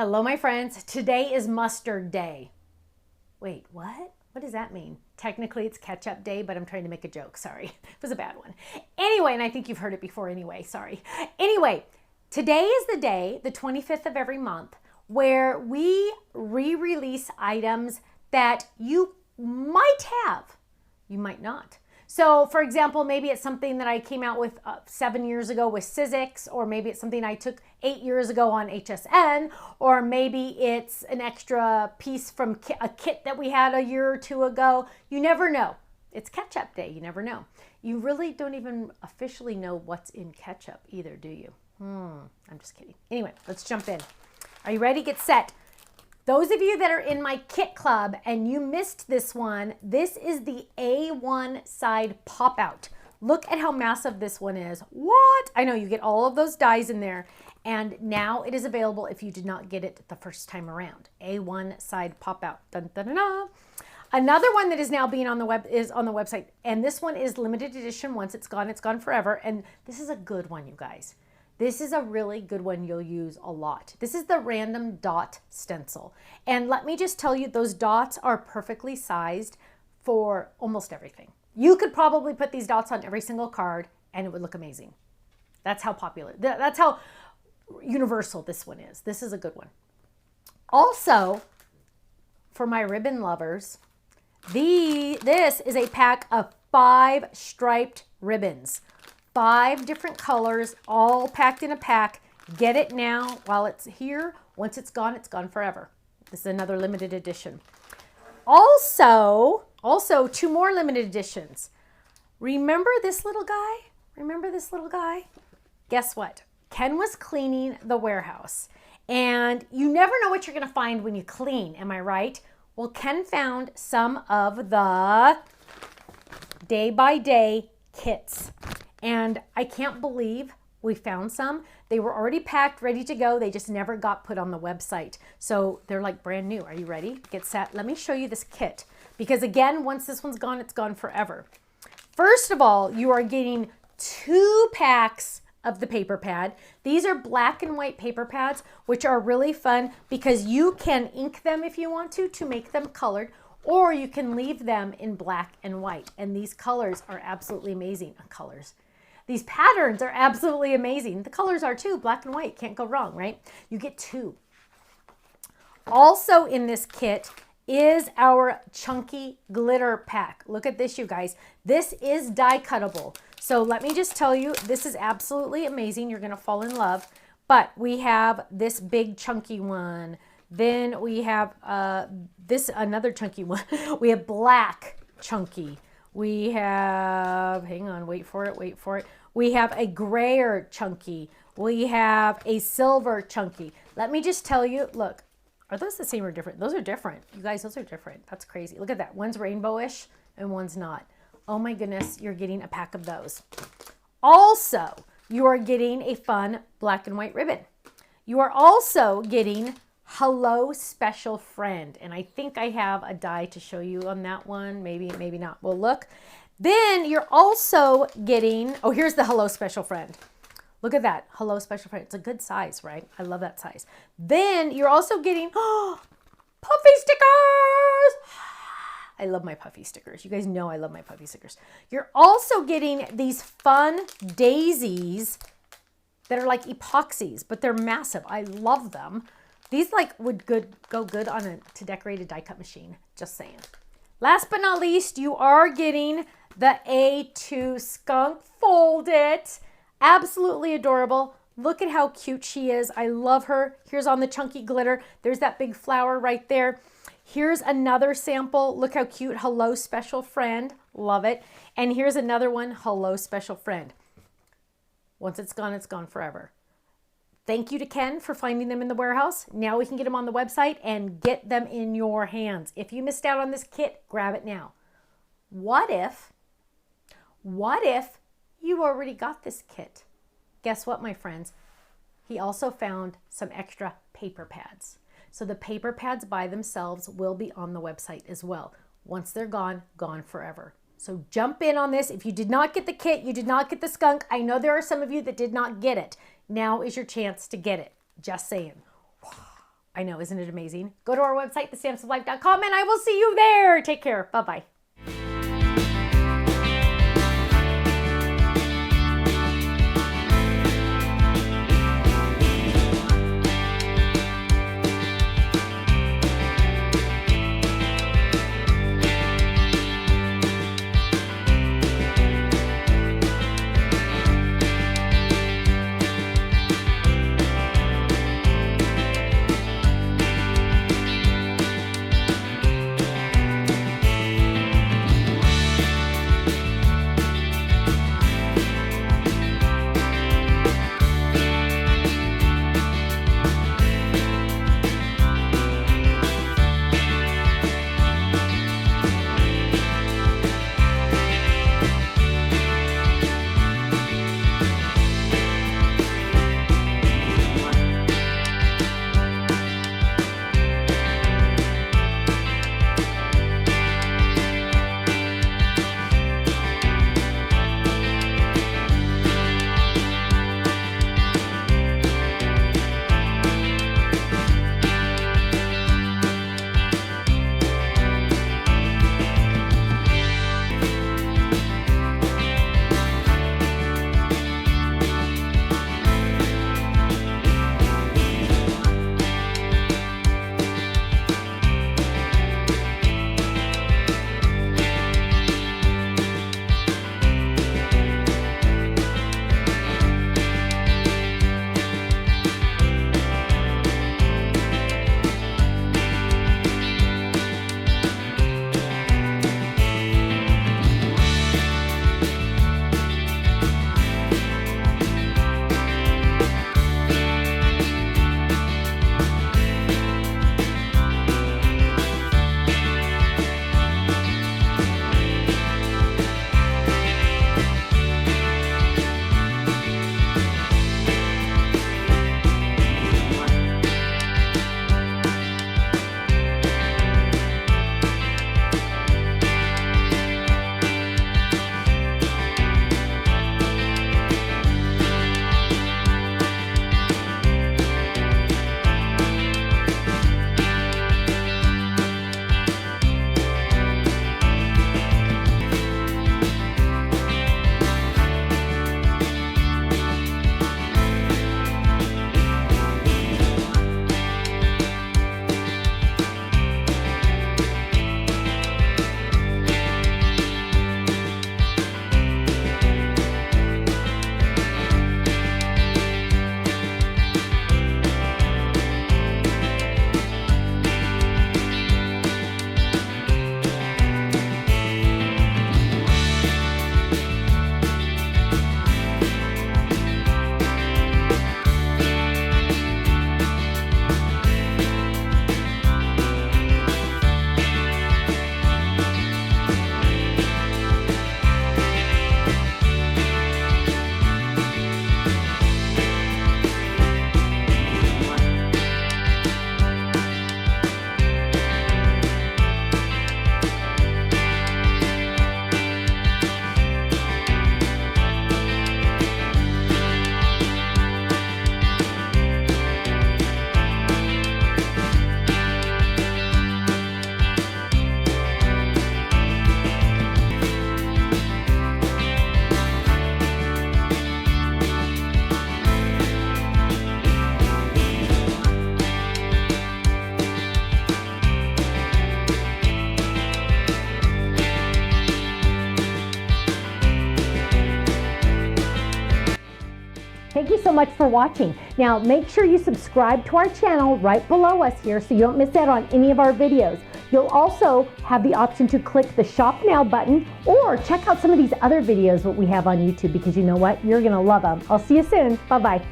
Hello, my friends. Today is mustard day. Wait, what? What does that mean? Technically, it's ketchup day, but I'm trying to make a joke. Sorry. It was a bad one. Anyway, and I think you've heard it before anyway. Sorry. Anyway, today is the day, the 25th of every month, where we re-release items that you might have. You might not. So, for example, maybe it's something that I came out with 7 years ago with Sizzix, or maybe it's something I took 8 years ago on HSN, or maybe it's an extra piece from a kit that we had a year or two ago. You never know. It's ketchup day. You never know. You really don't even officially know what's in ketchup either, do you? I'm just kidding. Anyway, let's jump in. Are you ready? Get set. Those of you that are in my kit club and you missed this one, this is the A1 side pop out. Look at how massive this one is. What? I know you get all of those dies in there, and now it is available if you did not get it the first time around. A1 side pop out. Dun, dun, dun, dun. Another one that is now being on the website, and this one is limited edition. Once it's gone forever. And this is a good one, you guys. This is a really good one you'll use a lot. This is the random dot stencil. And let me just tell you, those dots are perfectly sized for almost everything. You could probably put these dots on every single card and it would look amazing. That's how popular, that's how universal this one is. This is a good one. Also, for my ribbon lovers, this is a pack of 5 striped ribbons. 5 different colors, all packed in a pack. Get it now while it's here. Once it's gone forever. This is another limited edition. Also 2 more limited editions. Remember this little guy? Remember this little guy? Guess what? Ken was cleaning the warehouse, and you never know what you're going to find when you clean. Am I right? Well, Ken found some of the day by day kits. And I can't believe we found some. They were already packed, ready to go. They just never got put on the website. So they're like brand new. Are you ready? Get set. Let me show you this kit. Because again, once this one's gone, it's gone forever. First of all, you are getting 2 packs of the paper pad. These are black and white paper pads, which are really fun because you can ink them if you want to make them colored, or you can leave them in black and white. And these colors are absolutely amazing. These patterns are absolutely amazing. The colors are too, black and white, can't go wrong, right? You get 2. Also in this kit is our chunky glitter pack. Look at this, you guys. This is die cuttable. So let me just tell you, this is absolutely amazing. You're gonna fall in love. But we have this big chunky one. Then we have another chunky one. We have black chunky. We have, hang on, wait for it. We have a grayer chunky. We have a silver chunky. Let me just tell you, look, are those the same or different? Those are different. You guys, those are different. That's crazy. Look at that. One's rainbowish and one's not. Oh my goodness, you're getting a pack of those. Also, you are getting a fun black and white ribbon. You are also getting Hello Special Friend. And I think I have a die to show you on that one. Maybe not. Well, look. Then you're also getting, oh, here's the Hello Special Friend. Look at that. Hello Special Friend. It's a good size, right? I love that size. Then you're also getting puffy stickers. I love my puffy stickers. You guys know I love my puffy stickers. You're also getting these fun daisies that are like epoxies, but they're massive. I love them. These would go good on to decorate a die cut machine, just saying. Last but not least, you are getting the A2 Skunk Fold It. Absolutely adorable. Look at how cute she is. I love her. Here's on the chunky glitter. There's that big flower right there. Here's another sample. Look how cute. Hello Special Friend. Love it. And here's another one. Hello Special Friend. Once it's gone forever. Thank you to Ken for finding them in the warehouse. Now we can get them on the website and get them in your hands. If you missed out on this kit, grab it now. What if you already got this kit? Guess what, my friends? He also found some extra paper pads. So the paper pads by themselves will be on the website as well. Once they're gone forever. So jump in on this. If you did not get the kit, you did not get the skunk. I know there are some of you that did not get it. Now is your chance to get it. Just saying. I know, isn't it amazing? Go to our website, thestampsoflife.com, and I will see you there. Take care. Bye-bye. Thank you so much for watching. Now make sure you subscribe to our channel right below us here so you don't miss out on any of our videos. You'll also have the option to click the Shop Now button or check out some of these other videos that we have on YouTube, because you know what? You're gonna love them. I'll see you soon. Bye-bye.